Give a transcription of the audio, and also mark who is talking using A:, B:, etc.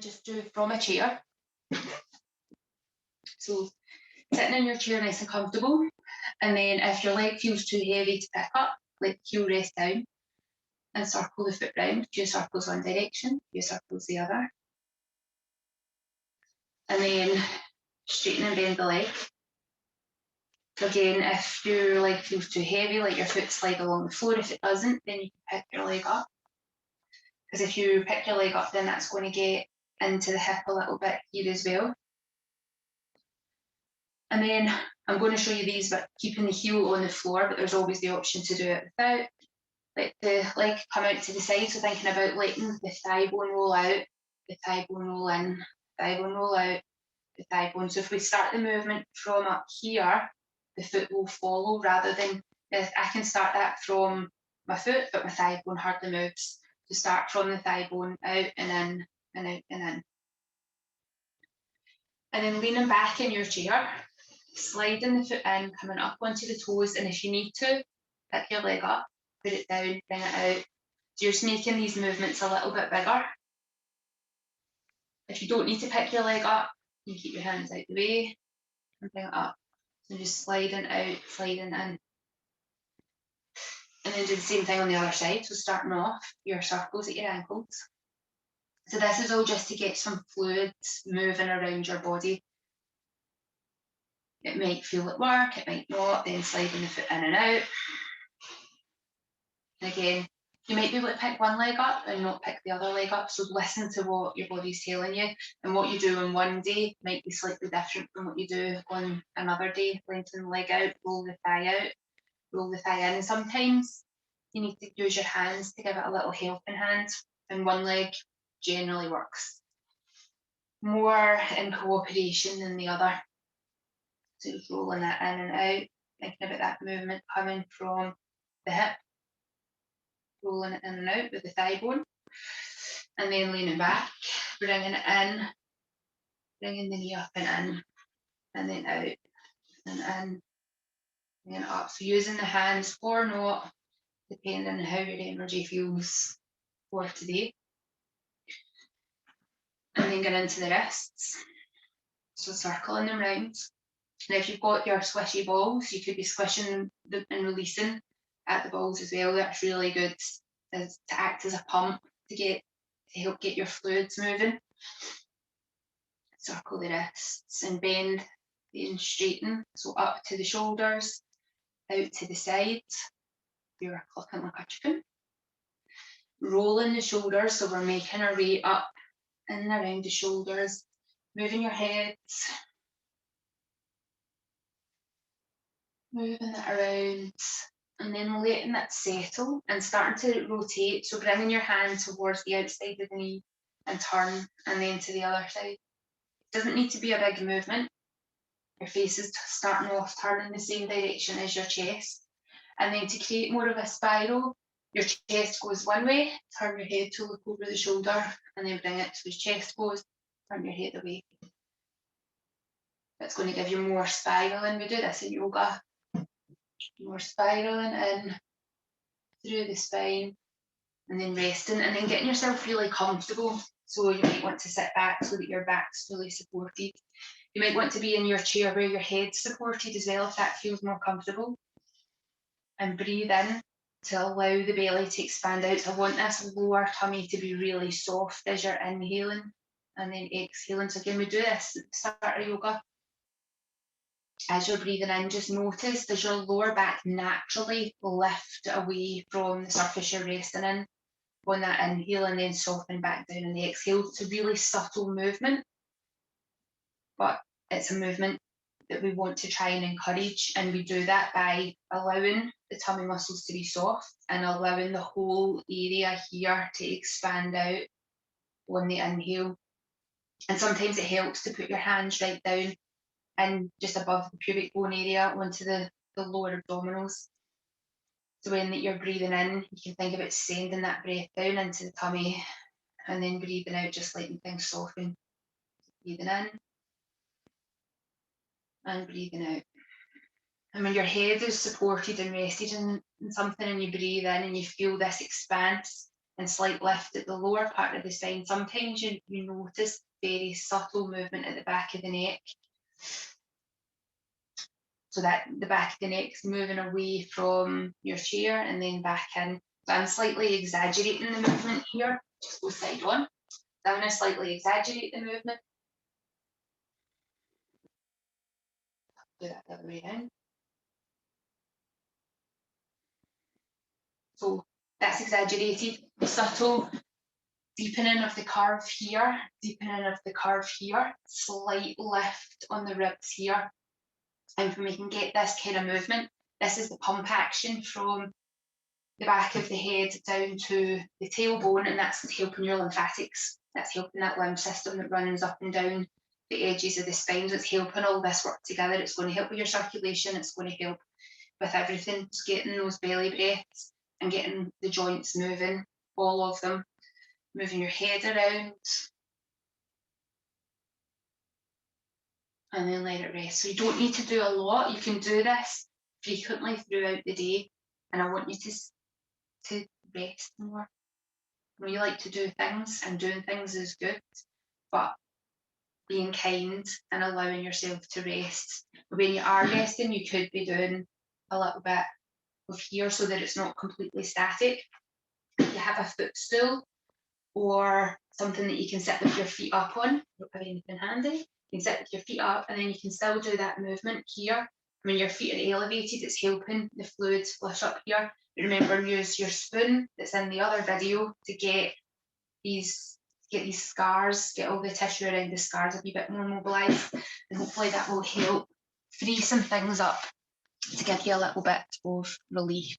A: Just do from a chair. So sitting in your chair nice and comfortable, and then if your leg feels too heavy to pick up, let the heel rest down and circle the foot round. A few circles one direction, a few circles the other. And then straighten and bend the leg. So again, if your leg feels too heavy, let your foot slide along the floor. If it doesn't, then you can pick your leg up. Because if you pick your leg up, then that's going to get into the hip a little bit here as well. And then I'm going to show you these, but keeping the heel on the floor, but there's always the option to do it without. Let the leg come out to the side, so thinking about letting the thigh bone roll out, the thigh bone roll in, thigh bone roll out, the thigh bone. So if we start the movement from up here, the foot will follow rather than, I can start that from my foot, but my thigh bone hardly moves. So start from the thigh bone, out and in, and out and in. And then leaning back in your chair, sliding the foot in, coming up onto the toes, and if you need to, pick your leg up, put it down, bring it out. So you're just making these movements a little bit bigger. If you don't need to pick your leg up, you keep your hands out the way and bring it up. So just sliding out, sliding in. And then do the same thing on the other side. So starting off, your circles at your ankles. So this is all just to get some fluids moving around your body. It might feel at work, it might not, then sliding the foot in and out. And again, you might be able to pick one leg up and not pick the other leg up. So listen to what your body's telling you, and what you do on one day might be slightly different from what you do on another day. Lengthen the leg out, roll the thigh out, roll the thigh in. And sometimes you need to use your hands to give it a little helping hand, and one leg generally works more in cooperation than the other. So just rolling that in and out, thinking about that movement coming from the hip, rolling it in and out with the thigh bone, and then leaning back, bringing it in, bringing the knee up and in, and then out and in, and then up. So using the hands or not, depending on how your energy feels for today. And then get into the wrists. So circling them round. Now if you've got your squishy balls, you could be squishing them and releasing at the balls as well. That's really good to act as a pump to help get your fluids moving. Circle the wrists and bend, then straighten. So up to the shoulders, out to the sides. You're clucking like a chicken. Rolling the shoulders, so we're making our way up and around the shoulders, moving your heads, moving it around, and then letting it settle and starting to rotate. So bringing your hand towards the outside of the knee and turn, and then to the other side. It doesn't need to be a big movement. Your face is starting off turning the same direction as your chest. And then to create more of a spiral, your chest goes one way, turn your head to look over the shoulder, and then bring it to the chest goes, turn your head away. That's going to give you more spiraling. We do this in yoga. More spiraling in through the spine, and then resting, and then getting yourself really comfortable. So you might want to sit back so that your back's fully supported. You might want to be in your chair where your head's supported as well, if that feels more comfortable. And breathe in to allow the belly to expand out. So I want this lower tummy to be really soft as you're inhaling and then exhaling. So again, we do this at the start of yoga. As you're breathing in, just notice, does your lower back naturally lift away from the surface you're resting in on that inhale, and then soften back down on the exhale. It's a really subtle movement, but it's a movement that we want to try and encourage, and we do that by allowing the tummy muscles to be soft and allowing the whole area here to expand out on the inhale. And sometimes it helps to put your hands right down and just above the pubic bone area onto the lower abdominals. So when you're breathing in, you can think about sending that breath down into the tummy, and then breathing out, just letting things soften. Breathing in and breathing out. And when your head is supported and rested in something, and you breathe in and you feel this expanse, and slight lift at the lower part of the spine. Sometimes you notice very subtle movement at the back of the neck. So that the back of the neck is moving away from your chair and then back in. So I'm slightly exaggerating the movement here. Just go side on. So I'm going to slightly exaggerate the movement. Do that the other way around. So that's exaggerated, subtle deepening of the curve here, deepening of the curve here, slight lift on the ribs here. And when we can get this kind of movement, this is the pump action from the back of the head down to the tailbone, and that's helping your lymphatics. That's helping that lymph system that runs up and down the edges of the spine. So it's helping all this work together. It's going to help with your circulation. It's going to help with everything. It's getting those belly breaths and getting the joints moving, all of them. Moving your head around. And then let it rest. So you don't need to do a lot. You can do this frequently throughout the day. And I want you to rest more. You like to do things, and doing things is good, but being kind and allowing yourself to rest. When you are resting, you could be doing a little bit of here so that it's not completely static. If you have a footstool or something that you can sit with your feet up on, don't have anything handy, you can sit with your feet up and then you can still do that movement here. When your feet are elevated, it's helping the fluids flush up here. But remember, use your spoon that's in the other video to get these scars, get all the tissue around the scars a wee bit more mobilised, and hopefully that will help free some things up to give you a little bit of relief.